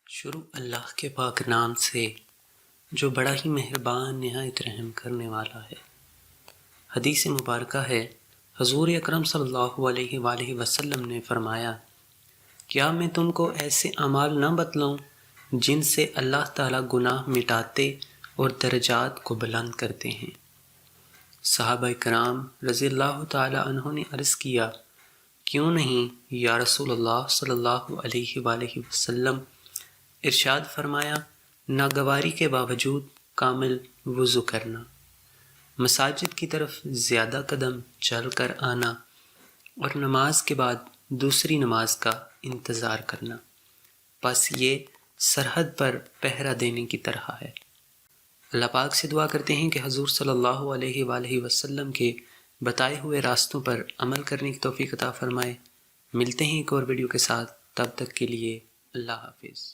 شروع اللہ کے پاک نام سے جو بڑا ہی مہربان نہایت رحم کرنے والا ہے۔ حدیث مبارکہ ہے، حضور اکرم صلی اللہ علیہ وآلہ وسلم نے فرمایا، کیا میں تم کو ایسے اعمال نہ بتلاؤں جن سے اللہ تعالیٰ گناہ مٹاتے اور درجات کو بلند کرتے ہیں؟ صحابہ کرام رضی اللہ تعالیٰ عنہ نے عرض کیا، کیوں نہیں یا رسول اللہ صلی اللہ علیہ وآلہ وسلم؟ ارشاد فرمایا، ناگواری کے باوجود کامل وضو کرنا، مساجد کی طرف زیادہ قدم چل کر آنا، اور نماز کے بعد دوسری نماز کا انتظار کرنا، بس یہ سرحد پر پہرا دینے کی طرح ہے۔ اللہ پاک سے دعا کرتے ہیں کہ حضور صلی اللہ علیہ وآلہ وسلم کے بتائے ہوئے راستوں پر عمل کرنے کی توفیق عطا فرمائے۔ ملتے ہیں ایک اور ویڈیو کے ساتھ، تب تک کے لیے اللہ حافظ۔